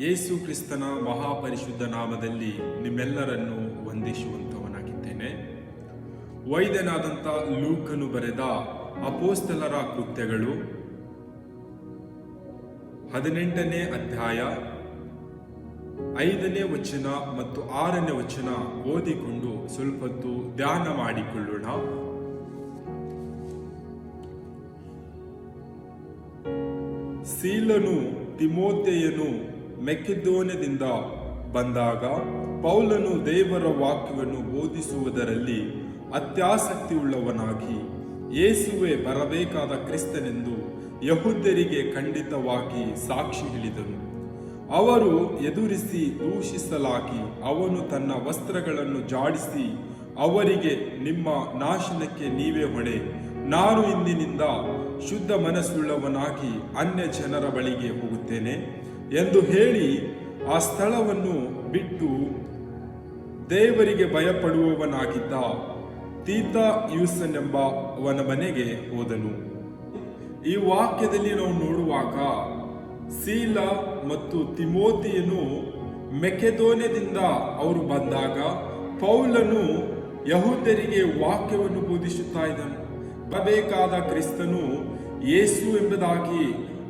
ಯೇಸು ಕ್ರಿಸ್ತನ ಮಹಾಪರಿಶುದ್ಧ ನಾಮದಲ್ಲಿ ನಿಮ್ಮೆಲ್ಲರನ್ನು ವಂದಿಸುವಂತವನಾಗಿದ್ದೇನೆ. ವೈದ್ಯನಾದಂಥ ಲೂಕನು ಬರೆದ ಅಪೋಸ್ತಲರ ಕೃತ್ಯಗಳು 18ನೇ ಅಧ್ಯಾಯ 5ನೇ ವಚನ ಮತ್ತು 6ನೇ ವಚನ ಓದಿಕೊಂಡು ಸ್ವಲ್ಪ ಹೊತ್ತು ಧ್ಯಾನ ಮಾಡಿಕೊಳ್ಳೋಣ. ಸೀಲನು ತಿಮೋಥೆಯನು ಮೆಕೆದೋನ್ಯದಿಂದ ಬಂದಾಗ ಪೌಲನು ದೇವರ ವಾಕ್ಯವನ್ನು ಬೋಧಿಸುವುದರಲ್ಲಿ ಅತ್ಯಾಸಕ್ತಿಯುಳ್ಳವನಾಗಿ ಯೇಸುವೆ ಬರಬೇಕಾದ ಕ್ರಿಸ್ತನೆಂದು ಯಹೂದ್ಯರಿಗೆ ಖಂಡಿತವಾಗಿ ಸಾಕ್ಷಿ ಹೇಳಿದನು. ಅವರು ಎದುರಿಸಿ ದೂಷಿಸಲಾಗಿ ಅವನು ತನ್ನ ವಸ್ತ್ರಗಳನ್ನು ಜಾಡಿಸಿ ಅವರಿಗೆ, ನಿಮ್ಮ ನಾಶನಕ್ಕೆ ನೀವೇ ಹೊಣೆ, ನಾನು ಇಂದಿನಿಂದ ಶುದ್ಧ ಮನಸ್ಸುಳ್ಳವನಾಗಿ ಅನ್ಯ ಜನರ ಬಳಿಗೆ ಹೋಗುತ್ತೇನೆ ಎಂದು ಹೇಳಿ ಆ ಸ್ಥಳವನ್ನು ಬಿಟ್ಟು ದೇವರಿಗೆ ಭಯಪಡುವವನಾಗಿದ್ದ ತೀತಯುಸನೆಂಬ ಅವನ ಮನೆಗೆ ಹೋದನು. ಈ ವಾಕ್ಯದಲ್ಲಿ ನಾವು ನೋಡುವಾಗ ಸೀಲ ಮತ್ತು ತಿಮೋಥೆಯನು ಮೆಕೆದೋನ್ಯದಿಂದ ಅವರು ಬಂದಾಗ ಪೌಲನು ಯಹೂದ್ಯರಿಗೆ ವಾಕ್ಯವನ್ನು ಬೋಧಿಸುತ್ತಾ ಇದ್ದನು. ಬರಬೇಕಾದ ಕ್ರಿಸ್ತನು ಯೇಸು ಎಂಬುದಾಗಿ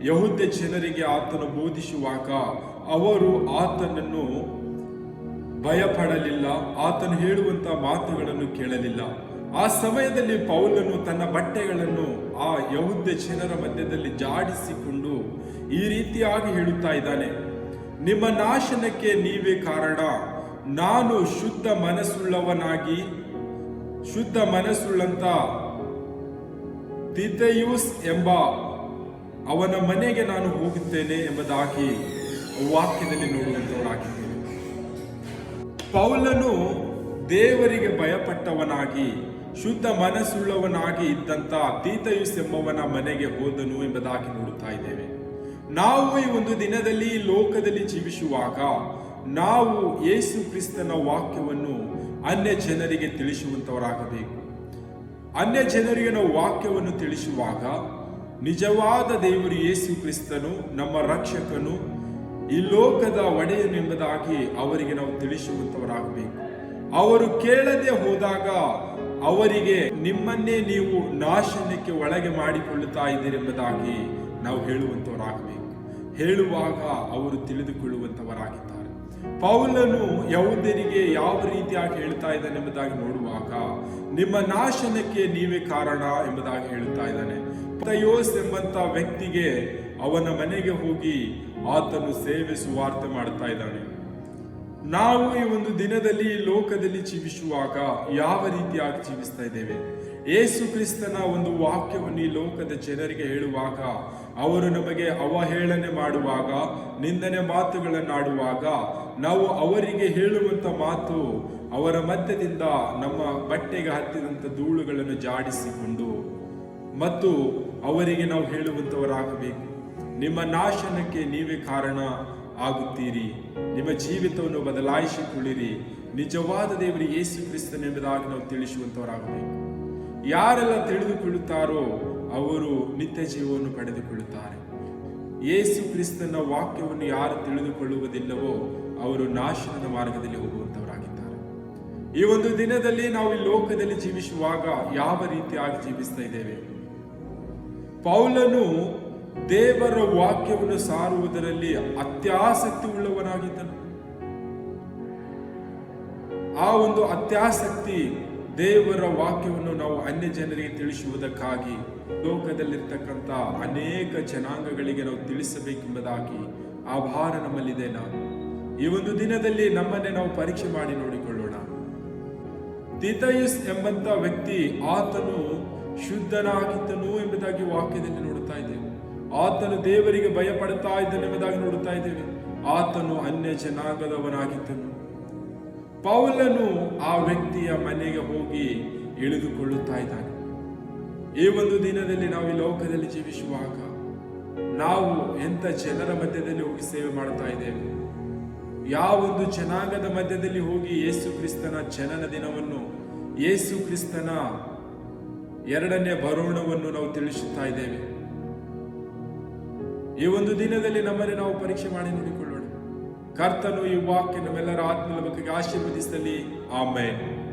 ಯಹೂದ್ಯ ಜನರಿಗೆ ಆತನು ಬೋಧಿಸುವಾಗ ಅವರು ಆತನನ್ನು ಭಯಪಡಲಿಲ್ಲ, ಆತನು ಹೇಳುವಂತ ಮಾತುಗಳನ್ನು ಕೇಳಲಿಲ್ಲ. ಆ ಸಮಯದಲ್ಲಿ ಪೌಲನು ತನ್ನ ಬಟ್ಟೆಗಳನ್ನು ಆ ಯಹೂದ್ಯ ಜನರ ಮಧ್ಯದಲ್ಲಿ ಜಾಡಿಸಿಕೊಂಡು ಈ ರೀತಿಯಾಗಿ ಹೇಳುತ್ತಾ ಇದ್ದಾನೆ, ನಿಮ್ಮ ನಾಶನಕ್ಕೆ ನೀವೇ ಕಾರಣ, ನಾನು ಶುದ್ಧ ಮನಸ್ಸುಳ್ಳಂತ ತೀತಯುಸ್ ಎಂಬ ಅವನ ಮನೆಗೆ ನಾನು ಹೋಗುತ್ತೇನೆ ಎಂಬುದಾಗಿ ವಾಕ್ಯದಲ್ಲಿ ನೋಡುವಂತವರಾಗಿದ್ದೇನೆ. ಪೌಲನು ದೇವರಿಗೆ ಭಯಪಟ್ಟವನಾಗಿ ಶುದ್ಧ ಮನಸ್ಸುಳ್ಳವನಾಗಿ ಇದ್ದಂತ ತೀತಯುಸ್ ಎಂಬವನ ಮನೆಗೆ ಹೋದನು ಎಂಬುದಾಗಿ ನೋಡುತ್ತಾ ಇದ್ದೇವೆ. ನಾವು ಈ ಒಂದು ದಿನದಲ್ಲಿ ಲೋಕದಲ್ಲಿ ಜೀವಿಸುವಾಗ ನಾವು ಯೇಸು ಕ್ರಿಸ್ತನ ವಾಕ್ಯವನ್ನು ಅನ್ಯ ಜನರಿಗೆ ತಿಳಿಸುವಂತವರಾಗಬೇಕು. ಅನ್ಯ ಜನರಿಗೆ ನಾವು ವಾಕ್ಯವನ್ನು ತಿಳಿಸುವಾಗ ನಿಜವಾದ ದೇವರು ಯೇಸು ಕ್ರಿಸ್ತನು ನಮ್ಮ ರಕ್ಷಕನು, ಈ ಲೋಕದ ಒಡೆಯನು ಎಂಬುದಾಗಿ ಅವರಿಗೆ ನಾವು ತಿಳಿಸುವಂತವರಾಗಬೇಕು. ಅವರು ಕೇಳದೆ ಹೋದಾಗ ಅವರಿಗೆ, ನಿಮ್ಮನ್ನೇ ನೀವು ನಾಶನಕ್ಕೆ ಒಳಗೆ ಮಾಡಿಕೊಳ್ಳುತ್ತಾ ಇದ್ದೀರೆಂಬುದಾಗಿ ನಾವು ಹೇಳುವಂತವರಾಗಬೇಕು. ಹೇಳುವಾಗ ಅವರು ತಿಳಿದುಕೊಳ್ಳುವಂತವರಾಗಿದ್ದಾರೆ. ಪೌಲನು ಯಹೂದ್ಯರಿಗೆ ಯಾವ ರೀತಿಯಾಗಿ ಹೇಳ್ತಾ ಇದ್ದಾನೆ ಎಂಬುದಾಗಿ ನೋಡುವಾಗ, ನಿಮ್ಮ ನಾಶನಕ್ಕೆ ನೀವೇ ಕಾರಣ ಎಂಬುದಾಗಿ ಹೇಳುತ್ತಾ ಇದ್ದಾನೆ. ತೀತಯುಸ್ ಎಂಬಂತ ವ್ಯಕ್ತಿಗೆ ಅವನ ಮನೆಗೆ ಹೋಗಿ ಆತನು ಸೇವೆ ಸುವಾರ್ತೆ ಮಾಡುತ್ತಾ ಇದ್ದಾನೆ. ನಾವು ಈ ಒಂದು ದಿನದಲ್ಲಿ ಲೋಕದಲ್ಲಿ ಜೀವಿಸುವಾಗ ಯಾವ ರೀತಿಯಾಗಿ ಜೀವಿಸ್ತಾ ಇದ್ದೇವೆ? ಯೇಸು ಕ್ರಿಸ್ತನ ಒಂದು ವಾಕ್ಯವನ್ನು ಈ ಲೋಕದ ಜನರಿಗೆ ಹೇಳುವಾಗ ಅವರು ನಮಗೆ ಅವಹೇಳನೆ ಮಾಡುವಾಗ, ನಿಂದನೆ ಮಾತುಗಳನ್ನಾಡುವಾಗ ನಾವು ಅವರಿಗೆ ಹೇಳುವಂತ ಮಾತು ಅವರ ಮಧ್ಯದಿಂದ ನಮ್ಮ ಬಟ್ಟೆಗೆ ಹತ್ತಿದಂತ ಧೂಳುಗಳನ್ನು ಜಾಡಿಸಿಕೊಂಡು ಮತ್ತು ಅವರಿಗೆ ನಾವು ಹೇಳುವಂತವರಾಗಬೇಕು, ನಿಮ್ಮ ನಾಶನಕ್ಕೆ ನೀವೇ ಕಾರಣ ಆಗುತ್ತೀರಿ, ನಿಮ್ಮ ಜೀವಿತವನ್ನು ಬದಲಾಯಿಸಿಕೊಳ್ಳಿರಿ, ನಿಜವಾದ ದೇವರು ಯೇಸು ಕ್ರಿಸ್ತನೆಂಬುದಾಗಿ ನಾವು ತಿಳಿಸುವಂತವರಾಗಬೇಕು. ಯಾರೆಲ್ಲ ತಿಳಿದುಕೊಳ್ಳುತ್ತಾರೋ ಅವರು ನಿತ್ಯ ಜೀವವನ್ನು ಪಡೆದುಕೊಳ್ಳುತ್ತಾರೆ. ಯೇಸು ಕ್ರಿಸ್ತನ ವಾಕ್ಯವನ್ನು ಯಾರು ತಿಳಿದುಕೊಳ್ಳುವುದಿಲ್ಲವೋ ಅವರು ನಾಶನದ ಮಾರ್ಗದಲ್ಲಿ ಹೋಗುವಂತವರಾಗಿದ್ದಾರೆ. ಈ ಒಂದು ದಿನದಲ್ಲಿ ನಾವು ಈ ಲೋಕದಲ್ಲಿ ಜೀವಿಸುವಾಗ ಯಾವ ರೀತಿಯಾಗಿ ಜೀವಿಸ್ತಾ ಇದ್ದೇವೆ? ಪೌಲನು ದೇವರ ವಾಕ್ಯವನ್ನು ಸಾರುವುದರಲ್ಲಿ ಅತ್ಯಾಸಕ್ತಿ ಉಳ್ಳವನಾಗಿದ್ದನು. ಆ ಒಂದು ಅತ್ಯಾಸಕ್ತಿ ದೇವರ ವಾಕ್ಯವನ್ನು ನಾವು ಅನ್ಯ ಜನರಿಗೆ ತಿಳಿಸುವುದಕ್ಕಾಗಿ ಲೋಕದಲ್ಲಿರ್ತಕ್ಕಂಥ ಅನೇಕ ಜನಾಂಗಗಳಿಗೆ ನಾವು ತಿಳಿಸಬೇಕೆಂಬುದಾಗಿ ಆ ಭಾರ ನಮ್ಮಲ್ಲಿದೆ. ನಾವು ಈ ಒಂದು ದಿನದಲ್ಲಿ ನಮ್ಮನ್ನೇ ನಾವು ಪರೀಕ್ಷೆ ಮಾಡಿ ನೋಡಿಕೊಳ್ಳೋಣ. ತೀತಯುಸ್ ಎಂಬಂತ ವ್ಯಕ್ತಿ ಆತನು ಶುದ್ಧನಾಗಿದ್ದನು ಎಂಬುದಾಗಿ ವಾಕ್ಯದಲ್ಲಿ ನೋಡುತ್ತಾ ಇದ್ದೇವೆ. ಆತನು ದೇವರಿಗೆ ಭಯಪಡುತ್ತಾ ಇದ್ದನೆಂಬುದಾಗಿ ನೋಡುತ್ತಾ ಇದ್ದೇವೆ. ಆತನು ಅನ್ಯ ಜನಾಂಗದವನಾಗಿದ್ದನು. ಪೌಲನು ಆ ವ್ಯಕ್ತಿಯ ಮನೆಗೆ ಹೋಗಿ ಇಳಿದುಕೊಳ್ಳುತ್ತಾ ಇದ್ದಾನೆ. ಈ ಒಂದು ದಿನದಲ್ಲಿ ನಾವು ಈ ಲೋಕದಲ್ಲಿ ಜೀವಿಸುವಾಗ ನಾವು ಎಂಥ ಜನರ ಮಧ್ಯದಲ್ಲಿ ಹೋಗಿ ಸೇವೆ ಮಾಡುತ್ತಾ ಇದ್ದೇವೆ? ಯಾವೊಂದು ಜನಾಂಗದ ಮಧ್ಯದಲ್ಲಿ ಹೋಗಿ ಯೇಸು ಕ್ರಿಸ್ತನ ಜನನ ದಿನವನ್ನು, ಯೇಸು ಕ್ರಿಸ್ತನ ಎರಡನೇ ಬರೋಣವನ್ನು ನಾವು ತಿಳಿಸುತ್ತಾ ಇದ್ದೇವೆ? ಈ ಒಂದು ದಿನದಲ್ಲಿ ನಮ್ಮನ್ನು ನಾವು ಪರೀಕ್ಷೆ ಮಾಡಿ ನೋಡಿಕೊಳ್ಳೋಣ. ಕರ್ತನು ಈ ವಾಕ್ಯ ನಮ್ಮೆಲ್ಲರ ಆತ್ಮಲ ಬಗ್ಗೆ ಆಶೀರ್ವದಿಸಲಿ. ಆಮೇನ್.